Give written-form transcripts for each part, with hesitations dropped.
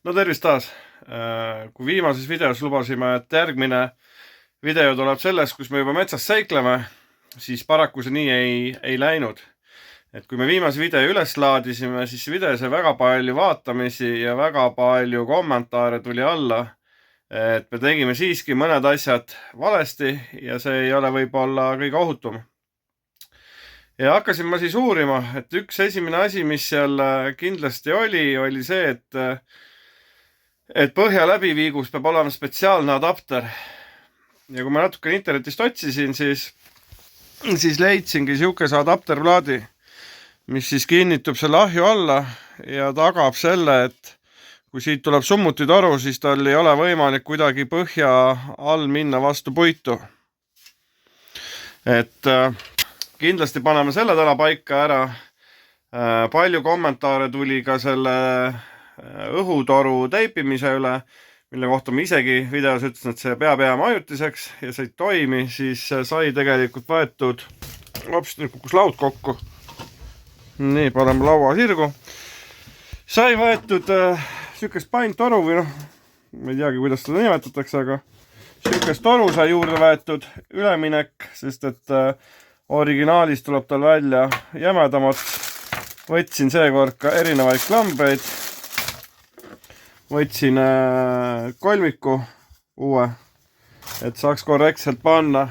No tervist taas! Kui viimases videos lubasime, et järgmine video tuleb sellest, kus me juba metsas seikleme, siis paraku see nii ei läinud. Et kui me viimase video üles laadisime, siis see video sai väga palju vaatamisi ja väga palju kommentaare tuli alla. Et me tegime siiski mõned asjad valesti ja see ei ole võib-olla kõige ohutum. Ja hakkasin ma siis uurima, et üks esimene asi, mis seal kindlasti oli see, et põhja läbiviigus peab olema spetsiaalne adapter. Ja kui ma natuke internetist otsisin, siis leidsingi siukese adapterplaadi, mis siis kinnitub selle ahju alla ja tagab selle, et kui siit tuleb summutitoru, siis tal ei ole võimalik kuidagi põhja all minna vastu puitu. Et kindlasti paneme selle täna paika ära. Palju kommentaare tuli ka selle õhutoru teipimise üle, mille kohta ma isegi videos ütlesin, et see peab jääma ajutiseks ja see ei toimi, siis sai tegelikult võetud, nüüd kukkus laud kokku. Nii, paneme laua sirgu. Sai võetud sükest paintoru või noh, ma ei teagi, kuidas seda nimetatakse, aga sükest toru sai juurde võetud üleminek, sest et originaalis tuleb tal välja jämedamat. Võtsin seekord ka erinevaid klambreid. Võtsin kolmiku uue, et saaks korrektselt panna.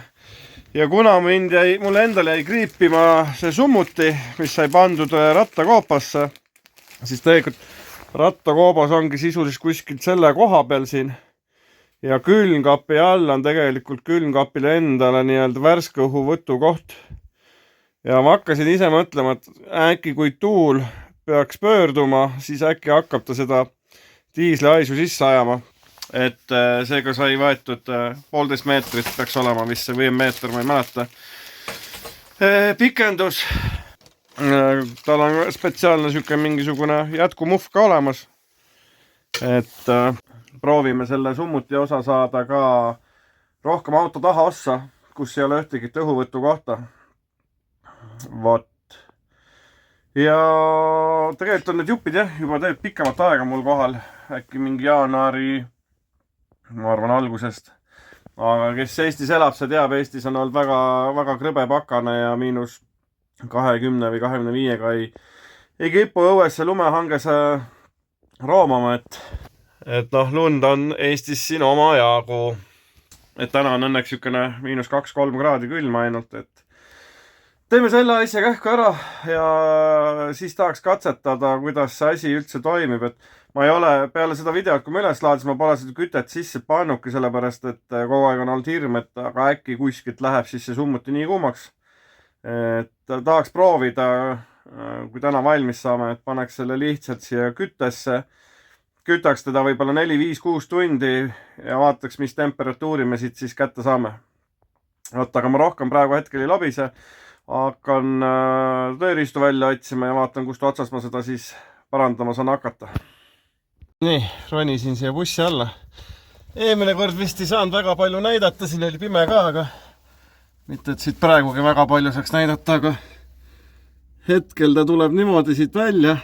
Ja kuna mulle endal jäi kriipima see summuti, mis sai pandud rattakoopasse, siis tegelikult rattakoobas ongi sisuliselt kuskilt selle koha peal siin. Ja külmkapi all on tegelikult külmkapile endale nii-öelda värske õhu võtukoht. Ja ma hakkasin ise mõtlema, et äkki kui tuul peaks pöörduma, siis äkki hakkab ta seda diisliaisu sisse ajama. Et seega sai võetud 1,5 meetrit, peaks olema vist see või meeter, ma ei mäleta. Pikendus. Tal on spetsiaalne mingisugune jätkumuhv ka olemas. Et proovime selle summuti osa saada ka rohkem auto taha ossa, kus ei ole ühtegi õhuvõtu kohta. Vot. Ja tegelikult on need jupid juba tegelikult pikemat aega mul kohal. Äkki mingi jaanuari, ma arvan, algusest. Aga kes Eestis elab, see teab, Eestis on olnud väga krõbe pakane ja -20 või 25-ga ei kipu õuesse lumehanges roomama, et noh, lund on Eestis siin oma jagu. Et täna on õnneks -2-3 kraadi külma ainult, et teeme selle asja kähku ära ja siis tahaks katsetada, kuidas see asi üldse toimib, et ma ei ole peale seda videot, kui ma üles laadis, ma pole seda kütet sisse pannuki, sellepärast et kogu aeg on olnud hirm, et aga äkki kuskilt läheb siis see summuti nii kuumaks. Et tahaks proovida, kui täna valmis saame, et paneks selle lihtsalt siia küttesse, kütaks teda võib-olla 4, 5, 6 tundi ja vaataks, mis temperatuuri me siit siis kätte saame. Oot, aga ma rohkem praegu hetkel ei labise. Hakkan tööriistu välja otsima ja vaatan, kust otsas ma seda siis parandama saan hakata. Nii, ronisin siia bussi alla. Eelmine kord vist ei saanud väga palju näidata, siin oli pime ka, aga mitte, et siit praegugi väga palju saaks näidata, aga hetkel ta tuleb niimoodi siit välja.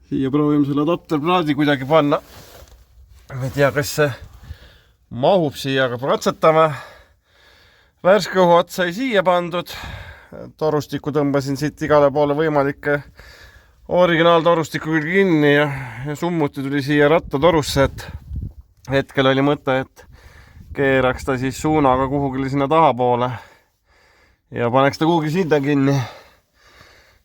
Siia proovime selle adapterplaadi kuidagi panna. Ma ei tea, kas see mahub siia, aga katsetame. Värske õhu otsa ei siia pandud. Torustiku tõmbasin siit igale poole võimalike originaaltorustiku küll kinni ja summuti tuli siia rattatorusse, et hetkel oli mõte, et keeraks ta siis suunaga kuhugile sinna taha poole ja paneks ta kuhugi sinna kinni.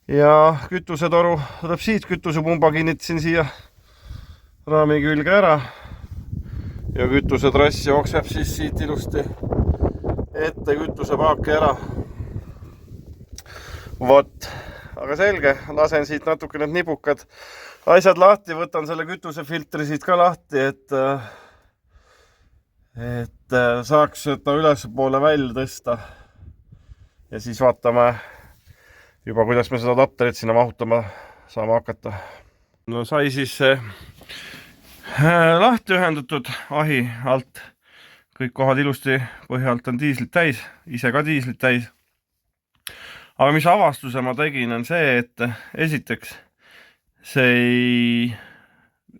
Ja kütusetoru tuleb siit, kütusepumba kinnitasin siia raami külge ära ja kütusetrass jookseb siis siit ilusti ette kütusepaaki ära. Vot, aga selge, lasen siit natuke need nibukad asjad lahti, võtan selle kütusefiltri siit ka lahti, et saaks seda üles poole välja tõsta. Ja siis vaatame juba, kuidas me seda adapterit sinna mahutama saame hakata. No sai siis lahti ühendatud ahi alt. Kõik kohad ilusti, põhjalt on diislit täis, ise ka diislit täis. Aga mis avastuse ma tegin, on see, et esiteks see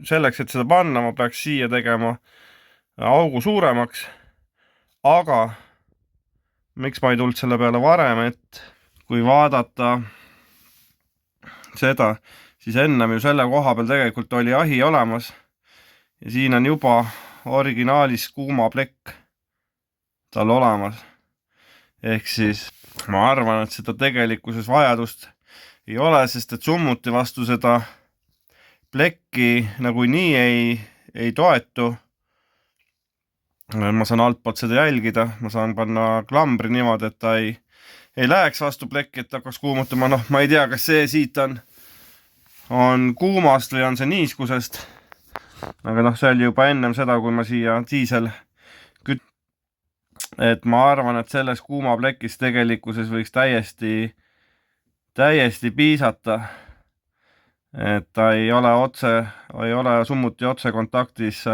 selleks, et seda panna, ma peaks siia tegema augu suuremaks, aga miks ma ei tulnud selle peale varem, et kui vaadata seda, siis ennem ju selle koha peal tegelikult oli ahi olemas ja siin on juba originaalis kuuma plekk tal olemas. Ehk siis ma arvan, et seda tegelikkuses vajadust ei ole, sest et summuti vastu seda plekki nagu nii ei toetu. Ma saan altpoolt seda jälgida, ma saan panna klambri niimoodi, et ta ei läheks vastu plekki, et hakkaks kuumutama. Noh, ma ei tea, kas see siit on kuumast või on see niiskusest. Aga noh, see oli juba ennem seda, kui ma siia diisel küt-. Et ma arvan, et selles kuuma plekis tegelikkuses võiks täiesti piisata. Et ta ei ole summuti otse kontaktis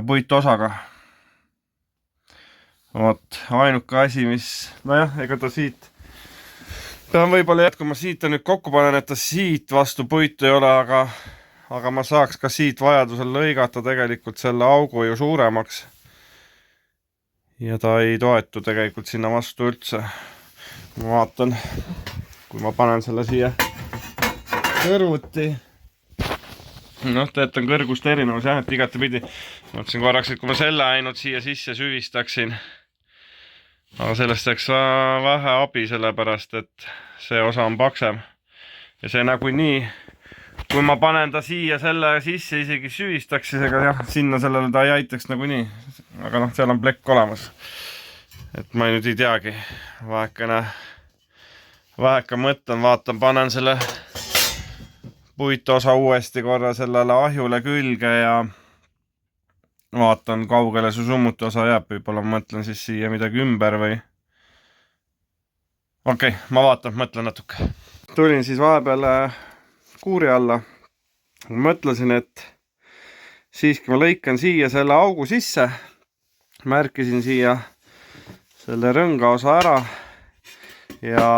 puitosaga. Ainuke asi, mis... Nojah, ega ta siit... Pean võib-olla jätkuma siit nüüd kokku panen, et ta siit vastu puitu ei ole, aga ma saaks ka siit vajadusel lõigata tegelikult selle augu ju suuremaks. Ja ta ei toetu tegelikult sinna vastu üldse. Ma vaatan, kui ma panen selle siia kõrvuti. Noh, teet on kõrgust erinevus jah, et igati pidi. Mõtlesin korraks, et kui ma selle ainult siia sisse süvistaksin, aga sellest oleks vähe abi, sellepärast, et see osa on paksem. Ja see nagu nii, kui ma panen ta siia selle sisse isegi süvistaks, siis ega jah, sinna sellele ta ei aitaks nagu nii. Aga noh, seal on plekk olemas. Et ma nüüd ei teagi. Väheka mõtlen, vaatan, panen selle puitosa uuesti korra sellele ahjule külge ja vaatan, kaugele su summuti osa jääb. Võib-olla mõtlen siis siia midagi ümber või... Okei, ma vaatan, mõtlen natuke. Tulin siis vahepeal kuuri alla. Mõtlesin, et siiski ma lõikan siia selle augu sisse. Märkisin siia selle rõnga osa ära. Ja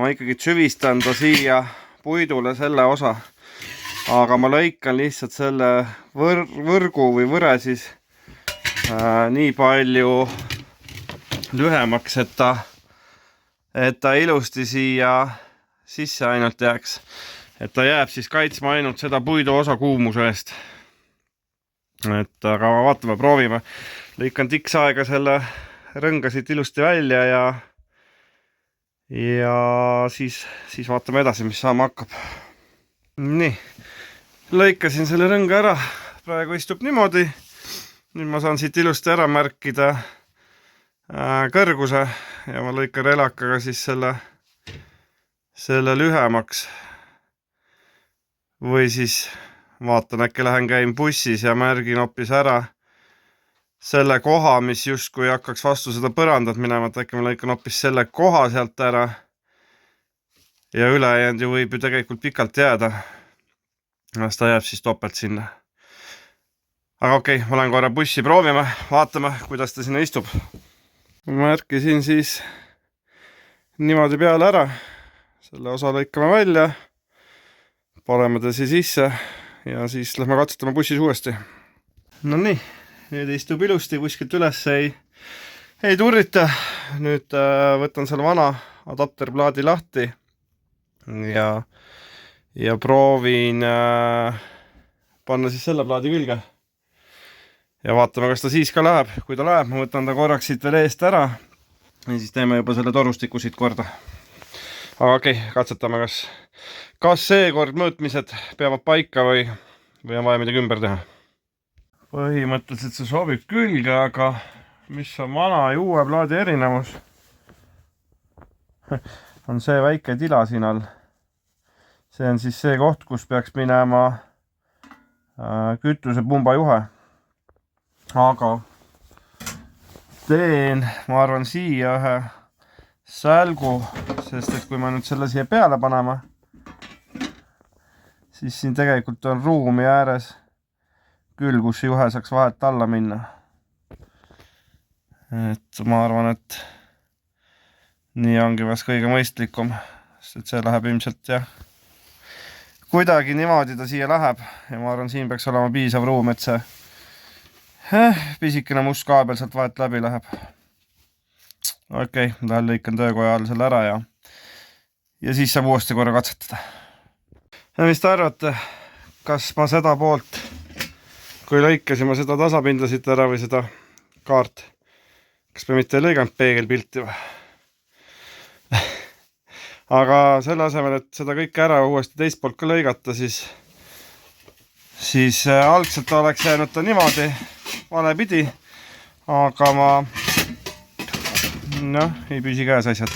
ma ikkagi süvistan ta siia puidule selle osa. Aga ma lõikan lihtsalt selle võrgu või võre siis nii palju lühemaks, et ta ilusti siia sisse ainult jääks. Et ta jääb siis kaitsma ainult seda puidu osa kuumuse eest. Et aga vaatame, proovime. Lõikan tiksaega selle rõnga siit ilusti välja ja siis vaatame edasi, mis saama hakkab. Nii, lõikasin selle rõnga ära. Praegu istub niimoodi. Nüüd ma saan siit ilusti ära märkida kõrguse ja ma lõikan relakaga siis selle lühemaks. Või siis vaatan, äkki lähen käin bussis ja märgin hoopis ära selle koha, mis justkui hakkaks vastu seda põrandat minema, et äkki ma lõikan hoopis selle koha sealt ära ja ülejäänud ju võib ju tegelikult pikalt jääda. Las ta jääb siis topelt sinna. Aga okei, ma lähen korra bussi, proovime, vaatame, kuidas ta sinna istub. Ma märkisin siis niimoodi peale ära. Selle osa lõikame välja, paneme ta siis sisse ja siis lähme katsetame bussis uuesti. No nii. Nüüd istub ilusti, kuskilt üles ei turrita. Nüüd võtan selle vana adapterplaadi lahti ja proovin panna siis selle plaadi külge. Ja vaatame, kas ta siis ka läheb. Kui ta läheb, ma võtan ta korraks siit veel eest ära ja siis teeme juba selle torustiku siit korda. Aga okei, katsetame, kas seekord mõõtmised peavad paika või on vaja midagi ümber teha. Põhimõtteliselt see sobib külge, aga mis on vana ja uue plaadi erinevus, on see väike tila siin all. See on siis see koht, kus peaks minema kütusepumba juhe. Aga teen, ma arvan, siia ühe sälgu, sest et kui ma nüüd selle siia peale panema, siis siin tegelikult on ruumi ääres küll, kus juhe saaks vahet alla minna. Et ma arvan, et nii ongi vast kõige mõistlikum, sest et see läheb ilmselt jah kuidagi niimoodi ta siia läheb ja ma arvan, siin peaks olema piisav ruum, et see pisikene must kaabel sealt vahelt läbi läheb. Okei, ma lõikan töökoja all selle ära ja siis saab uuesti korra katsetada. Ja mis te arvate, kas ma seda poolt, kui lõikasime seda tasapindasid ära või seda kaart, kas me mitte ei lõiganud peegelpilti või? Aga selle asemel, et seda kõike ära uuesti teist poolt ka lõigata, siis algselt oleks jäänud ta niimoodi vale pidi, aga ma ei püsi käes asjad,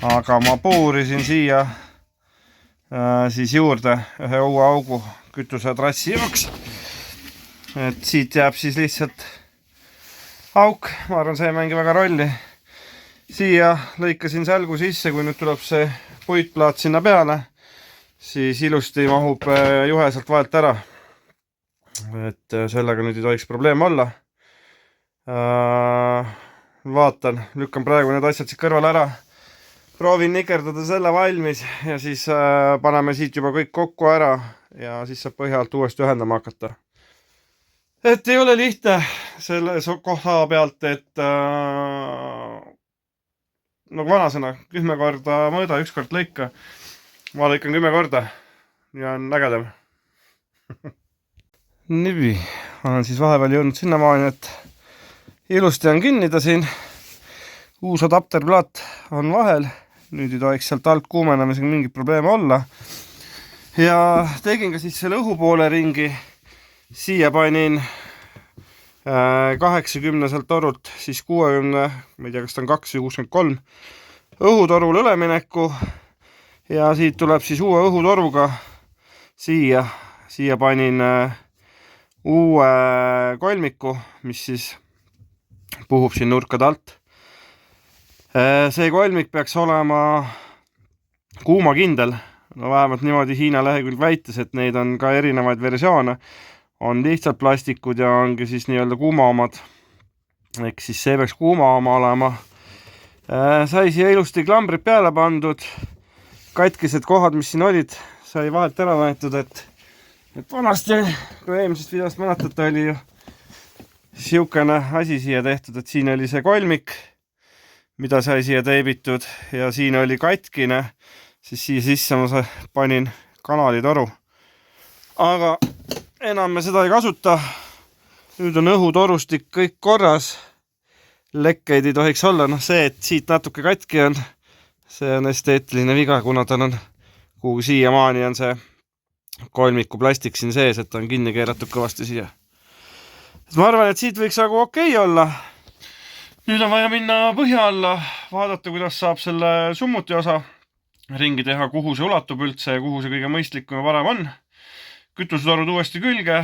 aga ma puurisin siia siis juurde ühe uue augu kütusetrassi jaoks, et siit jääb siis lihtsalt auk, ma arvan, see ei mängi väga rolli. Siia lõikasin sälgu sisse, kui nüüd tuleb see puitplaat sinna peale, siis ilusti mahub juhe sealt vahelt ära. Et sellega nüüd ei tohiks probleem olla. Vaatan, lükkan praegu need asjad siit kõrval ära. Proovin nikerdada selle valmis ja siis paneme siit juba kõik kokku ära ja siis saab põhja alt uuesti ühendama hakata. Et ei ole lihtne selle koha pealt, et nagu vanasõna, 10 korda mõõda, 1 kord lõika. Ma lõikan 10 korda ja on ägedam. Nii, olen siis vahepeal jõudnud sinnamaani, et ilusti on kinni ta siin. Uus adapterplaat on vahel. Nüüd ei tohiks sealt alt kuumenemisega mingit probleeme olla. Ja tegin ka siis selle õhupoole ringi. Siia panin 80 sealt torult, siis 60, ma ei tea, kas ta on 2 või 63 õhutorul ülemineku ja siit tuleb siis uue õhutoruga siia panin uue kolmiku, mis siis puhub siin nurkade alt. See kolmik peaks olema kuumakindel, no vähemalt niimoodi Hiina lehekülg väites, et neid on ka erinevaid versioone. On lihtsalt plastikud ja ongi siis nii-öelda kuuma omad. Ehk siis see peaks kuuma oma olema. Sai siia ilusti klambrid peale pandud. Katkised kohad, mis siin olid, sai vahelt ära võetud, et vanasti, kui eelmisest videost mäletate, oli ju siukene asi siia tehtud, et siin oli see kolmik, mida sai siia teibitud ja siin oli katkine, siis siia sisse ma panin kanalitoru. Aga enam me seda ei kasuta. Nüüd on õhutorustik kõik korras. Lekkeid ei tohiks olla. See, et siit natuke katki on, see on esteetiline viga, kuna tal on kuhu siiamaani on see kolmiku plastik siin sees, et on kinni keeratud kõvasti siia. Ma arvan, et siit võiks nagu okei olla. Nüüd on vaja minna põhja alla, vaadata, kuidas saab selle summuti osa ringi teha, kuhu see ulatub üldse ja kuhu see kõige mõistlikum ja parem on. Kütusetorud uuesti külge,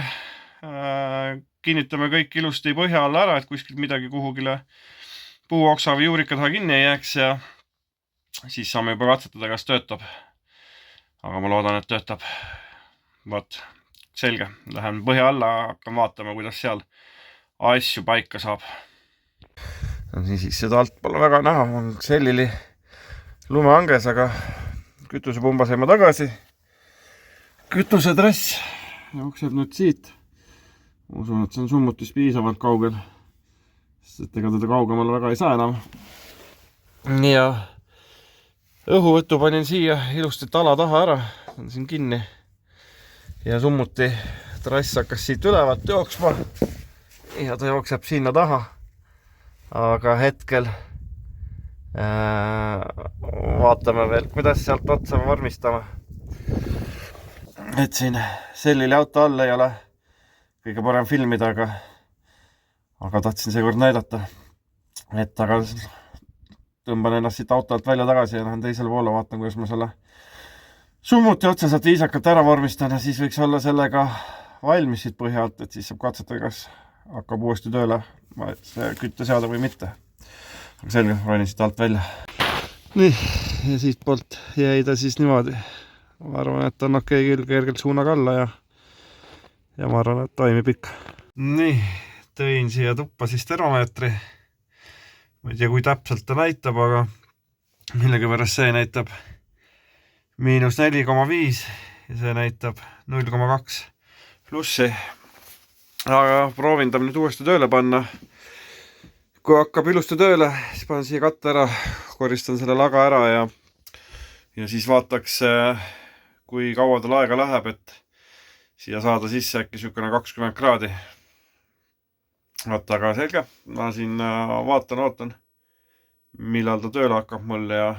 kinnitame kõik ilusti põhja alla ära, et kuskilt midagi kuhugile puuoksa või juurika taha kinni ei jääks ja siis saame juba katsetada, kas töötab. Aga ma loodan, et töötab. Vaat, selge. Lähen põhja alla, hakkan vaatama, kuidas seal asju paika saab. Siis seda alt pole väga näha, on sellili lumeanges, aga kütusepumba saime tagasi. Kütusetrass jookseb nüüd siit. Ma usun, et see on summutis piisavalt kaugel, sest ega teda kaugemale väga ei saa enam. Ja õhuvõttu panin siia ilusti tala taha ära, on siin kinni. Ja summuti trass hakkas siit ülevalt jooksma ja ta jookseb sinna taha. Aga hetkel vaatame veel, kuidas sealt otsa vormistame. Et siin sellili auto all ei ole kõige parem filmida, aga tahtsin seekord näidata. Et aga tõmban ennast siit auto alt välja tagasi ja lähen teisele poole, vaatan, kuidas ma selle summuti otsa saad viisakalt ära vormistan ja siis võiks olla sellega valmis siit põhja alt, et siis saab katsetada, kas hakkab uuesti tööle see kütteseade või mitte. Aga selge, ronin siit alt välja. Nii, ja siit poolt jäi ta siis niimoodi. Ma arvan, et on okei küll kergelt suunaga alla ja ma arvan, et toimib ikka. Nii, tõin siia tuppa siis termomeetri. Ma ei tea, kui täpselt ta näitab, aga millegi pärast see näitab -4,5 ja see näitab 0,2 plussi. Aga proovin ta nüüd uuesti tööle panna. Kui hakkab ilusti tööle, siis panen siia katte ära, koristan selle laga ära ja siis vaataks, kui kaua tal aega läheb, et siia saada sisse äkki sükene 20 kraadi. Vaata, aga selge. Ma siin ootan, millal ta tööle hakkab mul ja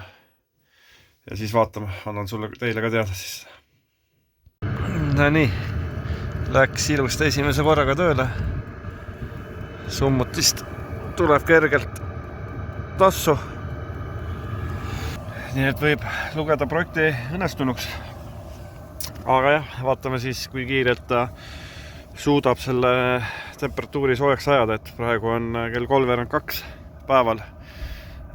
siis vaatame, annan teile ka teada siis. No nii, läks ilusti esimese korraga tööle. Summutist tuleb kergelt tassu. Nii et võib lugeda projekti õnnestunuks. Aga jah, vaatame siis, kui kiirelt ta suudab selle temperatuuri soojaks ajada, et praegu on kell 3:02 päeval.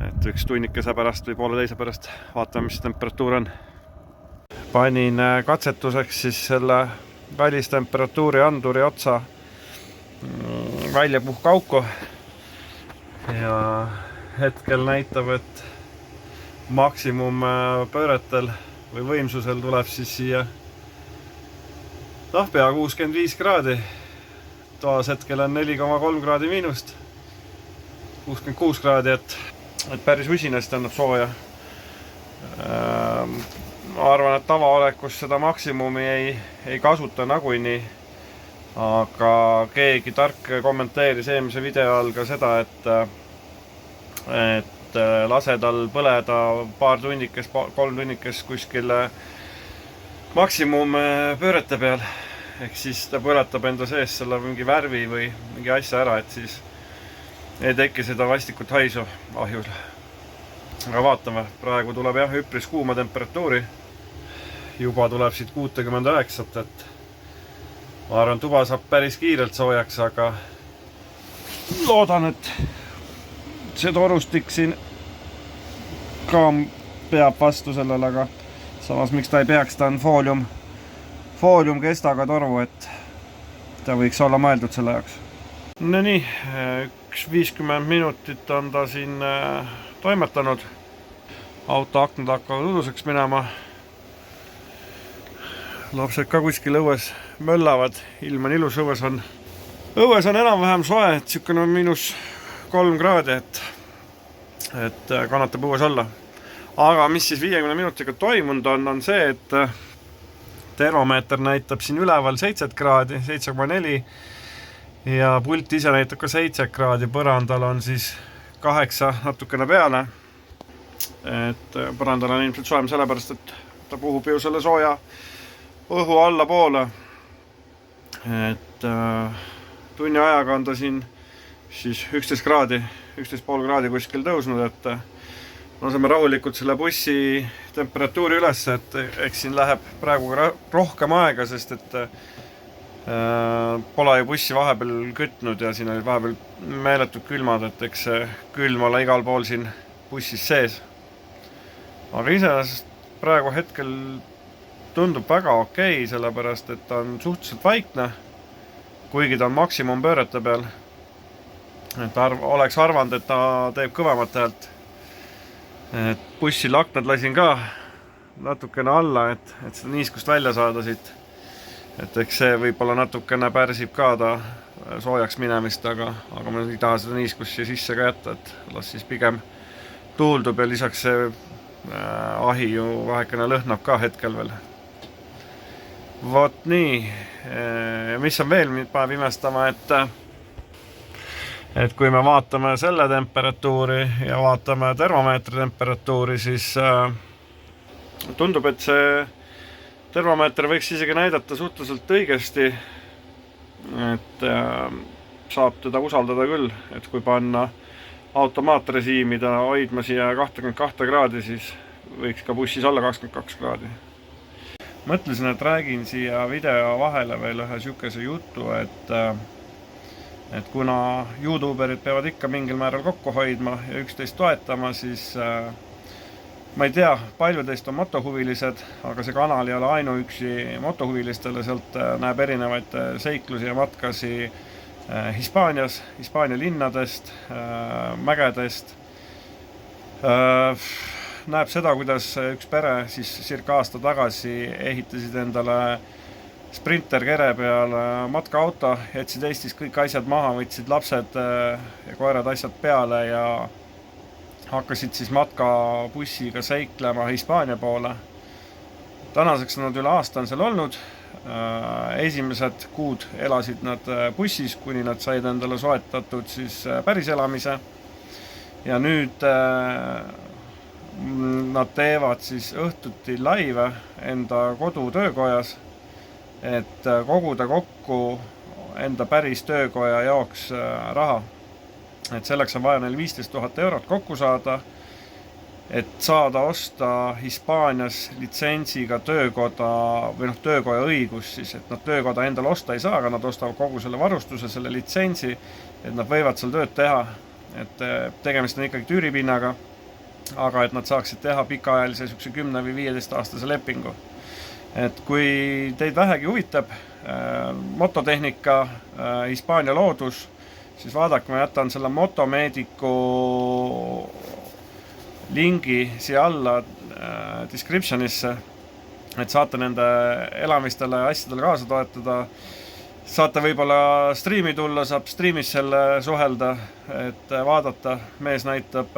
Et üks tunnikese pärast või pooleteise pärast vaatame, mis temperatuur on. Panin katsetuseks siis selle välistemperatuuri anduri otsa välja puhkauku ja hetkel näitab, et maksimum pööretel või võimsusel tuleb siis siia pea 65 kraadi. Toas hetkel on 4,3 kraadi miinust, 66 kraadi, et päris usinasti annab sooja. Ma arvan, et tavaolekus seda maksimumi ei kasuta nagunii, aga keegi tark kommenteeris eelmise video all ka seda, et lase tal põleda paar tunnikest, 3 tunnikest kuskil maksimum pöörete peal. Ehk siis ta põletab enda sees selle mingi värvi või mingi asja ära, et siis ei teki seda vastikut haisu ahjul. Aga vaatame, praegu tuleb jah üpris kuuma temperatuuri. Juba tuleb siit 69, et ma arvan, tuba saab päris kiirelt soojaks, aga loodan, et see torustik siin ka peab vastu sellele, aga samas miks ta ei peaks, ta on foolium kestaga toru, et ta võiks olla mõeldud selle jaoks. No nii, 50 minutit on ta siin toimetanud. Auto aknad hakkavad uduseks minema. Lapsed ka kuskil õues möllavad, ilm on ilus, õues on enam-vähem soe, et sükene on -3 kraadi, et kannatab õues olla. Aga mis siis 50 minutiga toimunud on see, et termomeeter näitab siin üleval 7 kraadi, 7,4 ja pult ise näitab ka 7 kraadi, põrandal on siis 8 natukene peale. Et põrandal on ilmselt soem sellepärast, et ta puhub ju selle sooja õhu alla poole. Et tunni ajaga on ta siin siis 11 kraadi, 11,5 kraadi kuskil tõusnud, et laseme rahulikult selle bussi temperatuuri üles, et eks siin läheb praegu rohkem aega, sest et pole ju bussi vahepeal kütnud ja siin oli vahepeal meeletud külmad, et eks see külm ole igal pool siin bussis sees. Aga iseenesest praegu hetkel tundub väga okei, sellepärast et ta on suhteliselt vaikne, kuigi ta on maksimum pöörete peal. Et oleks arvanud, et ta teeb kõvemat häält. Et bussil aknad lasin ka natukene alla, et seda niiskust välja saada siit. Et eks see võib-olla natukene pärsib ka ta soojaks minemist, aga ma ei taha seda niiskust siia sisse ka jätta, et las siis pigem tuuldub ja lisaks see ahi ju vähekene lõhnab ka hetkel veel. Vot nii, mis on veel, paneb imestama, et kui me vaatame selle temperatuuri ja vaatame termomeetri temperatuuri, siis tundub, et see termomeeter võiks isegi näidata suhteliselt õigesti, et saab teda usaldada küll, et kui panna automaatrežiimi ta hoidma siia 22 kraadi, siis võiks ka bussis olla 22 kraadi. Mõtlesin, et räägin siia video vahele veel ühe sükese jutu, et kuna YouTuberid peavad ikka mingil määral kokku hoidma ja üksteist toetama, siis ma ei tea, palju teist on motohuvilised, aga see kanal ei ole ainuüksi motohuvilistele, sealt näeb erinevaid seiklusi ja matkasi Hispaanias, Hispaania linnadest, mägedest. näeb seda, kuidas üks pere siis circa aasta tagasi ehitasid endale Sprinter kere peale matkaauto, jätsid Eestis kõik asjad maha, võtsid lapsed ja koerad asjad peale ja hakkasid siis matkabussiga seiklema Hispaania poole. Tänaseks nad üle aasta on seal olnud. Esimesed kuud elasid nad bussis, kuni nad said endale soetatud siis päris elamise. Ja nüüd nad teevad siis õhtuti laive enda kodu töökojas, et koguda kokku enda päris töökoja jaoks raha. Et selleks on vaja neil 15 000 eurot kokku saada, et saada osta Hispaanias litsentsiga töökoda või töökoja õigus siis, et nad töökoda endale osta ei saa, aga nad ostavad kogu selle varustuse, selle litsentsi, et nad võivad seal tööd teha. Et tegemist on ikkagi üüripinnaga, aga et nad saaksid teha pikaajalise 10 või 15 aastase lepingu. Et kui teid vähegi huvitab mototehnika, Hispaania loodus, siis vaadake, ma jätan selle Motomeediku lingi siia alla descriptionisse, et saate nende elamistele ja asjadele kaasa toetada. Saate võib-olla striimi tulla, saab striimis selle suhelda, et vaadata. Mees näitab,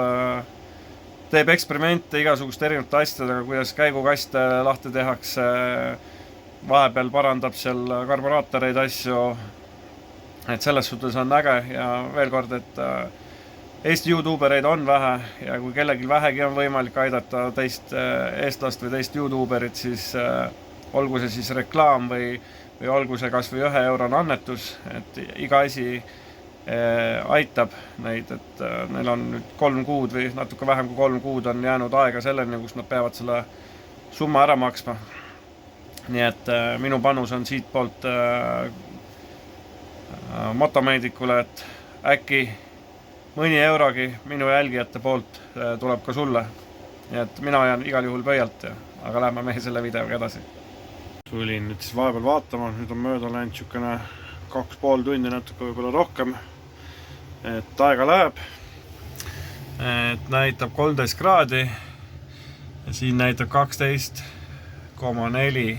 teeb eksperimente igasuguste erinevate asjadega, kuidas käigukaste lahti tehakse, vahepeal parandab seal karburaatoreid asju. Et selles suhtes on äge ja veel kord, et Eesti YouTubereid on vähe ja kui kellelgi vähegi on võimalik aidata teist eestlast või teist YouTuberit, siis olgu see siis reklaam või olgu see kas või 1 eurone annetus, et iga asi aitab neid, et neil on nüüd 3 kuud või natuke vähem kui 3 kuud on jäänud aega selleni, kus nad peavad selle summa ära maksma. Nii et minu panus on siit poolt Motomeedikule, et äkki mõni eurogi minu jälgijate poolt tuleb ka sulle. Nii et mina jään igal juhul pöialt, aga lähme mehe selle videoga edasi. Tulin nüüd siis vahepeal vaatama, nüüd on mööda läinud 2,5 tundi, natuke võib-olla rohkem. Et aega läheb. Et näitab 13 kraadi ja siin näitab 12,4.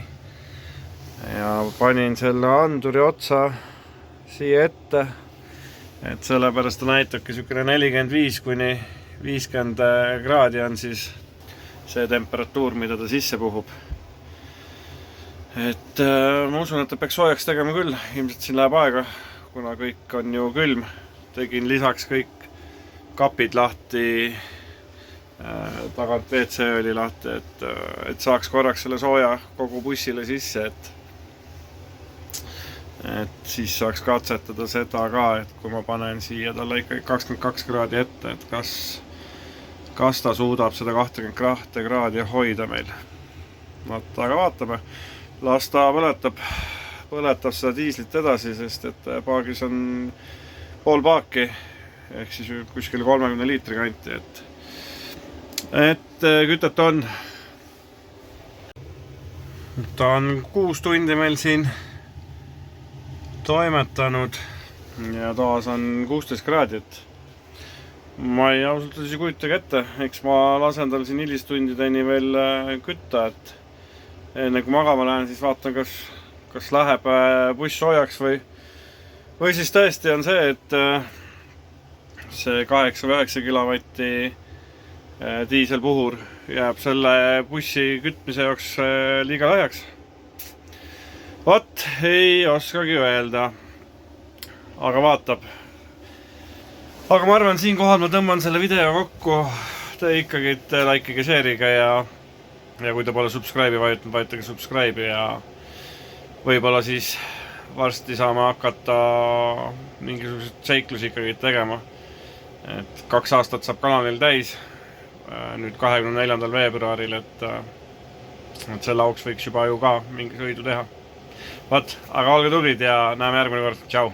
Ja panin selle anduri otsa siia ette. Et sellepärast ta näitabki 45 kuni 50 kraadi on siis see temperatuur, mida ta sisse puhub. Et ma usun, et ta peaks soojaks tegema küll. Ilmselt siin läheb aega, kuna kõik on ju külm. Tegin lisaks kõik kapid lahti, tagant WC oli lahti, et saaks korraks selle sooja kogu bussile sisse, et siis saaks katsetada seda ka, et kui ma panen siia talle ikkagi 22 kraadi ette, et kas ta suudab seda 22 kraadi hoida meil. Aga vaatame. Las ta põletab seda diislit edasi, sest et paagis on pool paaki, ehk siis kuskil 30 liitri kanti, et kütet on. Ta on 6 tundi meil siin toimetanud ja toas on 16 kraadi, et ma ei ausalt ei kujutagi ette, eks ma lasen tal siin hilistundideni veel kütta, et enne kui magama lähen, siis vaatan, kas läheb buss soojaks või siis tõesti on see, et see 8-9 kilovatti diiselpuhur jääb selle bussi kütmise jaoks liiga laiaks. Vot, ei oskagi öelda, aga vaatab. Aga ma arvan, siin kohal ma tõmban selle video kokku. Te ikkagi likeige, share'ige ja kui te pole subscribe'i vajutanud, vajutage subscribe'i ja võib-olla siis varsti saame hakata mingisugused seiklusi ikkagi tegema. Et 2 aastat saab kanalil täis, nüüd 24. veebruaril, et selle auks võiks juba ju ka mingi sõidu teha. Vaat, aga olge tublid ja näeme järgmine kord. Tšau!